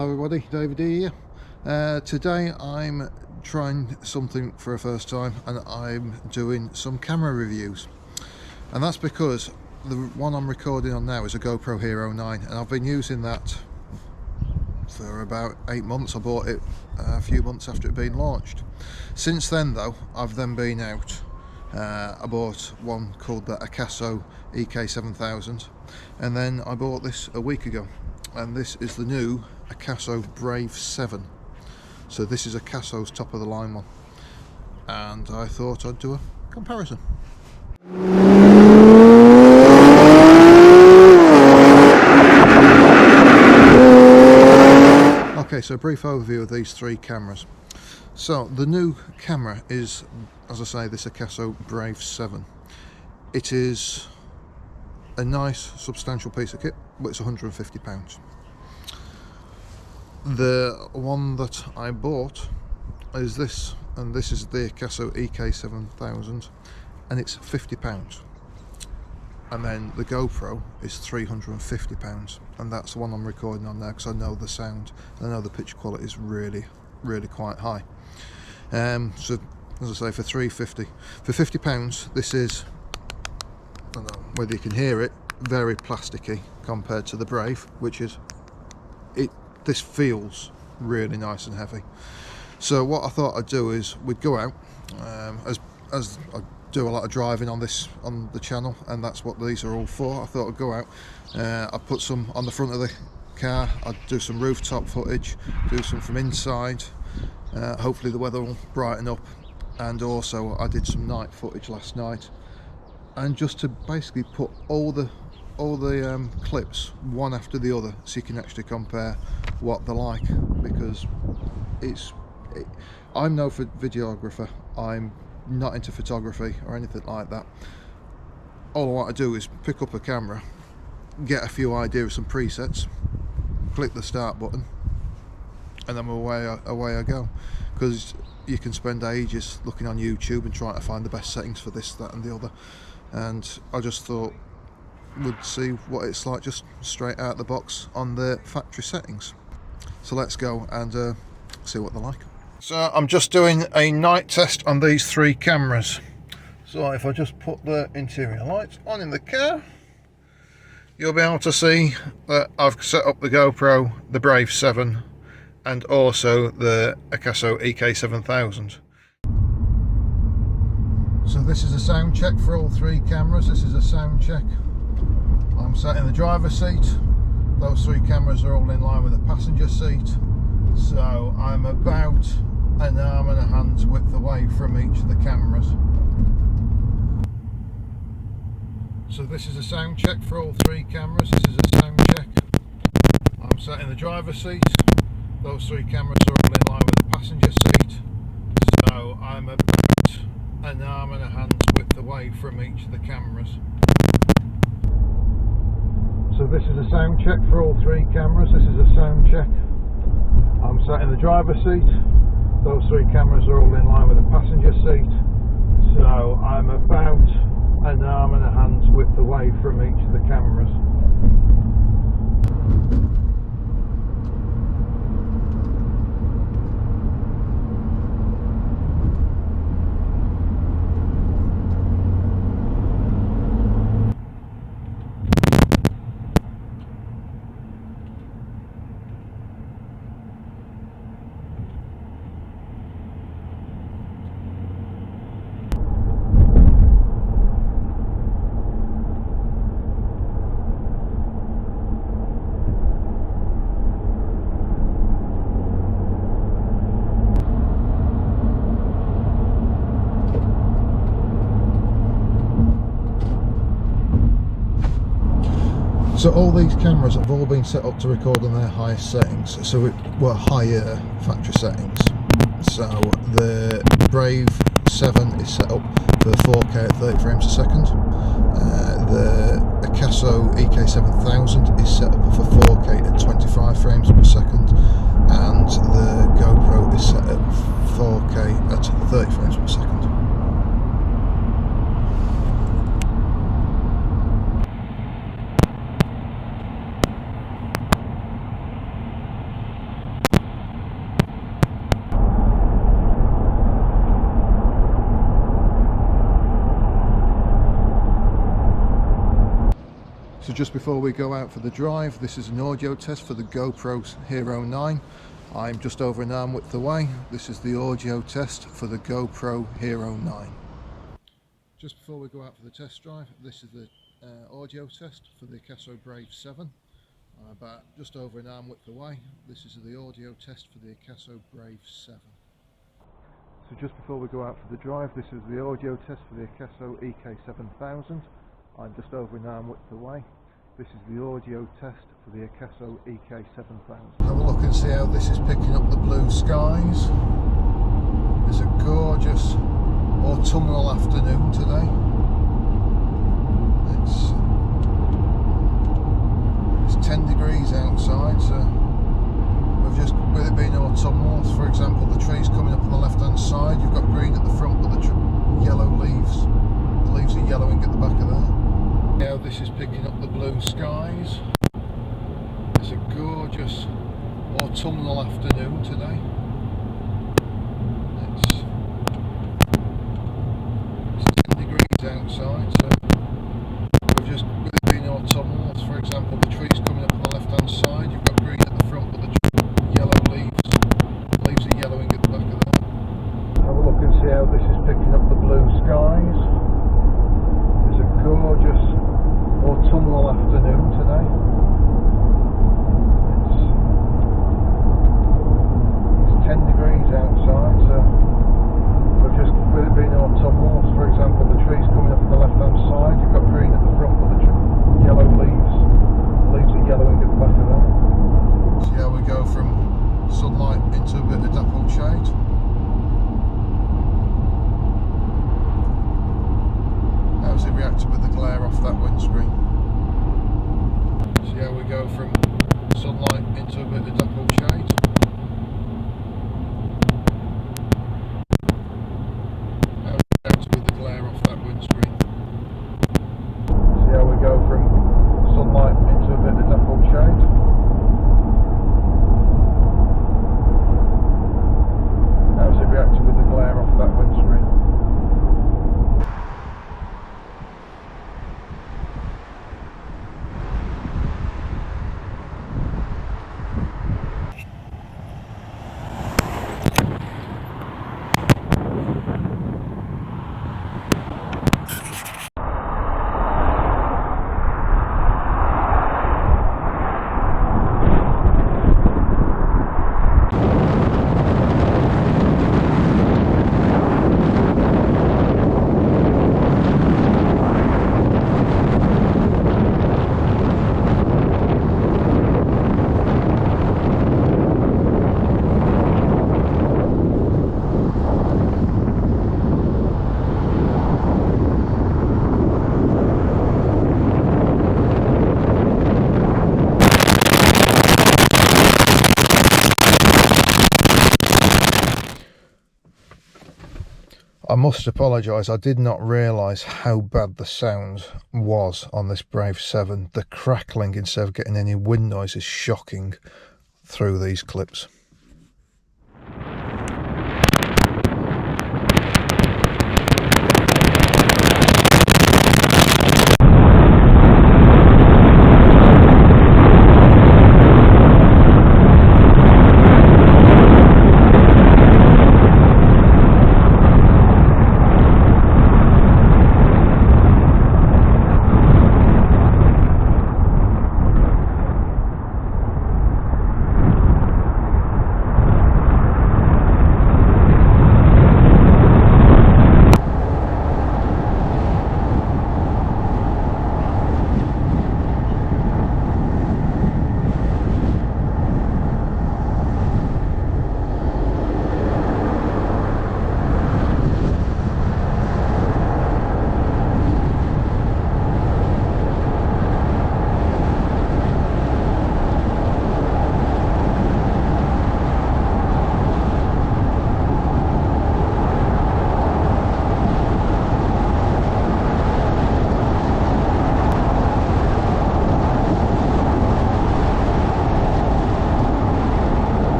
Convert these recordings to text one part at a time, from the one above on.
Hello everybody, David here. Today I'm trying something for a first time and I'm doing some camera reviews, and that's because the one I'm recording on now is a GoPro Hero 9 and I've been using that for about 8 months. I bought it a few months after it being launched. Since then though, I've then been out. I bought one called the Akaso EK7000 and then I bought this a week ago, and this is the new Akaso Brave 7. So this is Akaso's top of the line one, and I thought I'd do a comparison. Okay, so a brief overview of these three cameras. So the new camera is, as I say, this Akaso Brave 7. It is a nice substantial piece of kit, but it's £150. The one that I bought is this, and this is the Akaso EK7000 and it's £50. And then the GoPro is £350, and that's the one I'm recording on now because I know the sound and I know the picture quality is really quite high. So as I say, for £350, for £50 this is, I don't know whether you can hear it, very plasticky compared to the Brave, which is this feels really nice and heavy. So what I thought I'd do is we'd go out, as I do a lot of driving on the channel, and that's what these are all for. I thought I'd go out, I'd put some on the front of the car, I'd do some rooftop footage, do some from inside, hopefully the weather will brighten up, and also I did some night footage last night, and just to basically put all the clips one after the other so you can actually compare what they're like, because I'm no videographer, I'm not into photography or anything like that. All I want to do is pick up a camera, get a few ideas of some presets, click the start button, and then away I go, because you can spend ages looking on YouTube and trying to find the best settings for this, that and the other, and I just thought we'd see what it's like just straight out the box on the factory settings. So let's go and see what they're like. So I'm just doing a night test on these three cameras. So if I just put the interior lights on in the car, you'll be able to see that I've set up the GoPro, the Brave 7, and also the Akaso EK7000. So this is a sound check for all three cameras. This is a sound check. I'm sat in the driver's seat. Those three cameras are all in line with the passenger seat. So I'm about an arm and a hand's width away from each of the cameras. So this is a sound check for all three cameras. This is a sound check. I'm sat in the driver's seat. Those three cameras are all in line with the passenger seat. So I'm about an arm and a hand's width away from each of the cameras. So this is a sound check for all three cameras. This is a sound check. I'm sat in the driver's seat. Those three cameras are all in line with the passenger seat. So I'm about an arm and a hand's width away from each of the cameras. So all these cameras have all been set up to record on their highest settings, so higher factory settings. So the Brave 7 is set up for 4K at 30 frames a second. The Akaso EK7000 is set up for 4K at 25 frames per second, and the GoPro is set at 4K at 30 frames per second. just before we go out for the drive, this is an audio test for the GoPro Hero 9. I'm just over an arm width away. This is the audio test for the GoPro Hero 9. Just before we go out for the test drive, this is the audio test for the Akaso Brave 7. About just over an arm width away. This is the audio test for the Akaso Brave 7. So just before we go out for the drive, this is the audio test for the Akaso EK7000. I'm just over an arm width away. This is the audio test for the Akaso EK7000. Have a look and see how this is picking up the blue skies. It's a gorgeous autumnal afternoon today. It's 10 degrees outside, so with it being autumnal, for example, the trees coming up on the left hand side, you've got green at the front but the yellow leaves. The leaves are yellowing at the back of there. Now this is picking up the blue skies. It's a gorgeous autumnal afternoon today. It's 10 degrees outside, so with it being autumnal, for example, the trees coming up on the left hand side, you've got green at the front but the yellow leaves. The leaves are yellowing at the back of there. Have a look and see how this is picking up the blue skies. It's a gorgeous autumnal afternoon today. It's 10 degrees outside, so with it being autumnal, for example, the trees coming up on the left hand side, you've got green at the front but the yellow leaves. The leaves are yellowing at the back of them. See how we go from sunlight into a bit of dappled shade. How's it reacted with the glare off that windscreen? See how we go from sunlight into a bit of dappled shade. How's it reacted with the glare off that windscreen? See how we go from sunlight into a bit of dappled shade. How's it reacted with the glare off that windscreen? I must apologise, I did not realise how bad the sound was on this Brave 7. The crackling, instead of getting any wind noise, is shocking through these clips.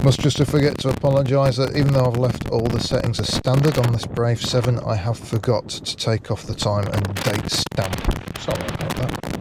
Must just forget to apologise that even though I've left all the settings as standard on this Brave 7, I have forgot to take off the time and date stamp. Sorry about that.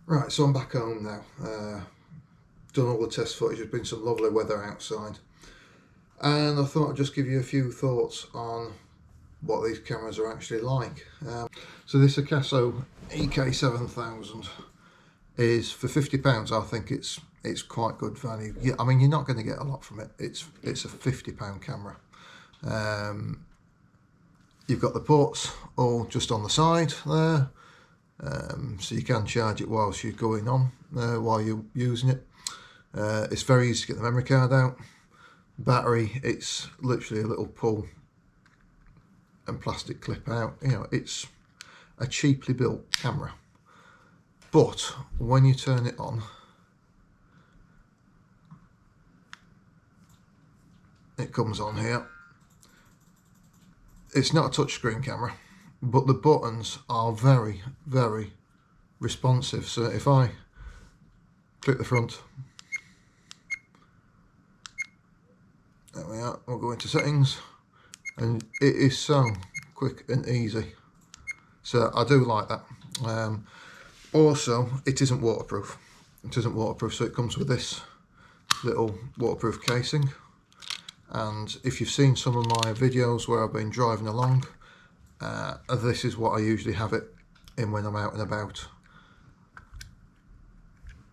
Right, so I'm back home now. Done all the test footage. There's been some lovely weather outside, and I thought I'd just give you a few thoughts on what these cameras are actually like. So this Akaso EK7000 is, for £50, I think it's quite good value. Yeah, I mean, you're not going to get a lot from it. It's a £50 camera. You've got the ports all just on the side there. So you can charge it whilst you're going on, while you're using it. It's very easy to get the memory card out. Battery, it's literally a little pull and plastic clip out. You know, it's a cheaply built camera. But when you turn it on, it comes on here. It's not a touchscreen camera, but the buttons are very, very responsive. So if I click the front, there we are, we'll go into settings, and it is so quick and easy. So I do like that. Also, it isn't waterproof. It isn't waterproof, so it comes with this little waterproof casing. And if you've seen some of my videos where I've been driving along, this is what I usually have it in when I'm out and about.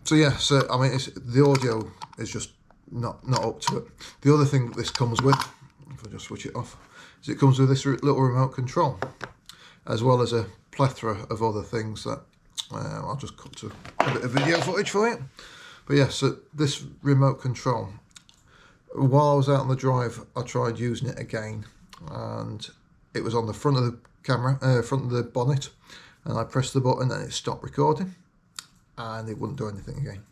So yeah, so I mean, the audio is just not up to it. The other thing that this comes with, if I just switch it off, is it comes with this little remote control, as well as a plethora of other things that I'll just cut to a bit of video footage for you. But yeah, so this remote control, while I was out on the drive, I tried using it again, and it was on the front of the camera, front of the bonnet, and I pressed the button and it stopped recording, and it wouldn't do anything again.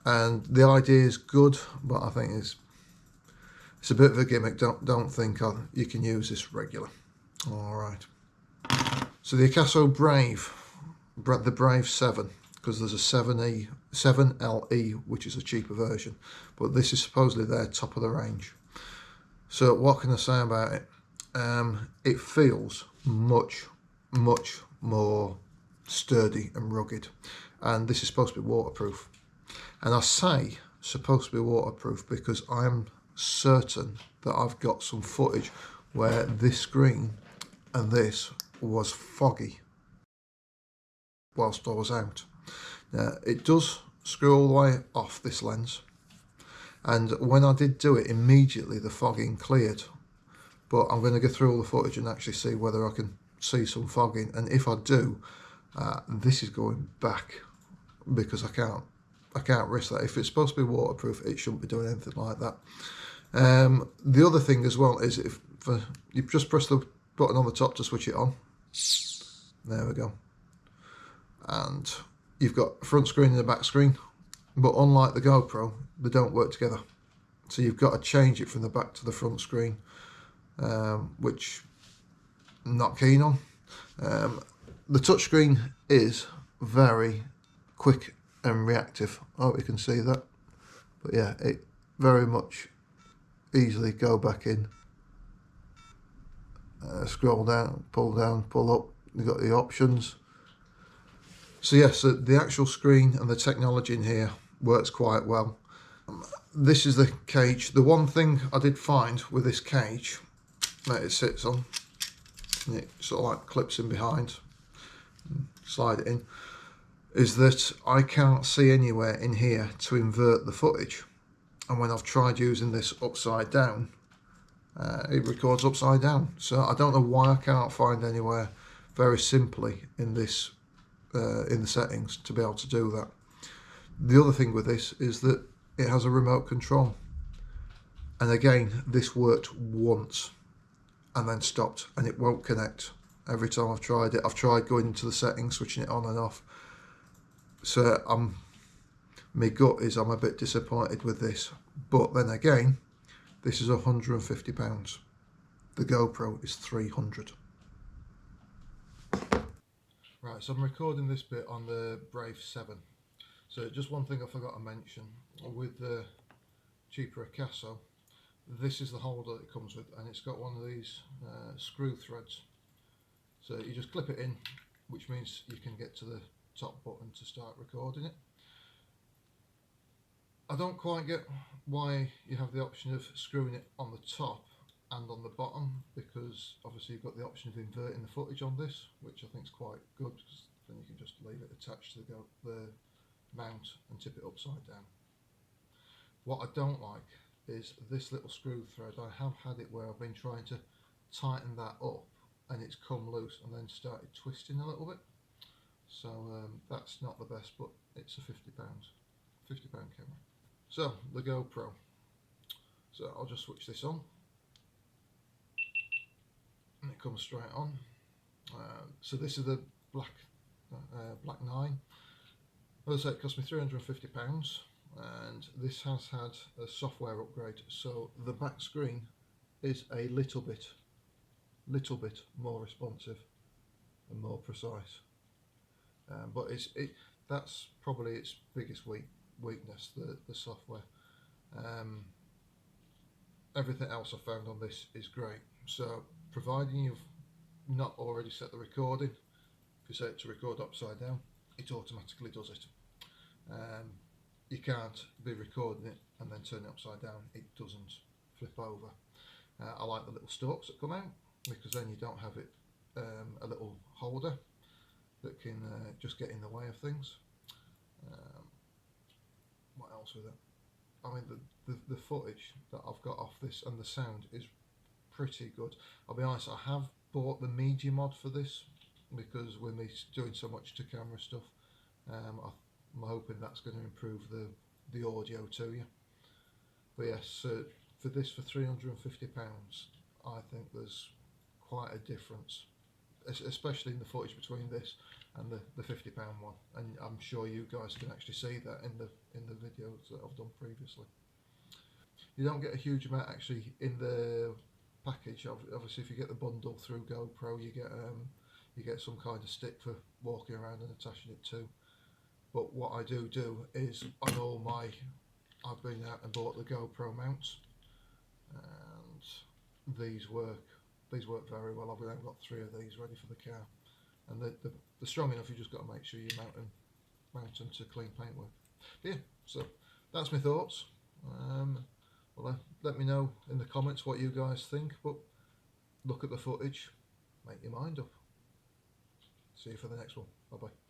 And the idea is good, but I think it's a bit of a gimmick. Don't think you can use this regular. All right. So the Akaso Brave, the Brave 7, because there's a 7LE, which is a cheaper version, but this is supposedly their top of the range. So what can I say about it? It feels much more sturdy and rugged, and this is supposed to be waterproof. And I say supposed to be waterproof because I'm certain that I've got some footage where this screen and this was foggy whilst I was out. Now, it does screw all the way off, this lens, and when I did do it, immediately the fogging cleared. But I'm going to go through all the footage and actually see whether I can see some fogging, and if I do, this is going back, because I can't risk that. If it's supposed to be waterproof, it shouldn't be doing anything like that. The other thing as well is if you just press the button on the top to switch it on, there we go, and you've got a front screen and a back screen, but unlike the GoPro, they don't work together. So you've got to change it from the back to the front screen, which I'm not keen on. The touchscreen is very quick and reactive. I hope you can see that. But yeah, it very much easily go back in, scroll down, pull up. You've got the options. So yes, the actual screen and the technology in here works quite well. This is the cage. The one thing I did find with this cage that it sits on, and it sort of like clips in behind, slide it in, is that I can't see anywhere in here to invert the footage. And when I've tried using this upside down, it records upside down. So I don't know why I can't find anywhere very simply in this in the settings to be able to do that. The other thing with this is that it has a remote control, and again this worked once and then stopped, and it won't connect. Every time I've tried it, I've tried going into the settings, switching it on and off. So my gut is I'm a bit disappointed with this, but then again, this is £150. The GoPro is 300. Right, so I'm recording this bit on the Brave 7. So just one thing I forgot to mention, with the cheaper Akaso, this is the holder it comes with, and it's got one of these screw threads. So you just clip it in, which means you can get to the top button to start recording it. I don't quite get why you have the option of screwing it on the top and on the bottom, because obviously you've got the option of inverting the footage on this, which I think is quite good, because then you can just leave it attached to the mount and tip it upside down. What I don't like is this little screw thread. I have had it where I've been trying to tighten that up and it's come loose and then started twisting a little bit. So that's not the best, but it's a £50 camera. So the GoPro. So I'll just switch this on, and it comes straight on. So this is the black 9. As I say, it cost me £350, and this has had a software upgrade, so the back screen is a little bit more responsive and more precise. But that's probably its biggest weakness, the software. Everything else I found on this is great. So providing you've not already set the recording, if you set it to record upside down, it automatically does it. You can't be recording it and then turn it upside down, it doesn't flip over. I like the little stalks that come out, because then you don't have it a little holder that can just get in the way of things. What else with it? I mean, the footage that I've got off this and the sound is pretty good. I'll be honest, I have bought the media mod for this, because with me doing so much to camera stuff, I'm hoping that's going to improve the audio to you. But yes, for this, for £350, I think there's quite a difference, especially in the footage between this and the £50 one, and I'm sure you guys can actually see that in the videos that I've done previously. You don't get a huge amount actually in the package. Obviously, if you get the bundle through GoPro, you get some kind of stick for walking around and attaching it to. But what I do is on all I've been out and bought the GoPro mounts, and these work very well. I've got 3 of these ready for the car, and they're strong enough. You just got to make sure you mount them to clean paintwork. But yeah, so that's my thoughts. Well, let me know in the comments what you guys think, but look at the footage, make your mind up. See you for the next one. Bye bye.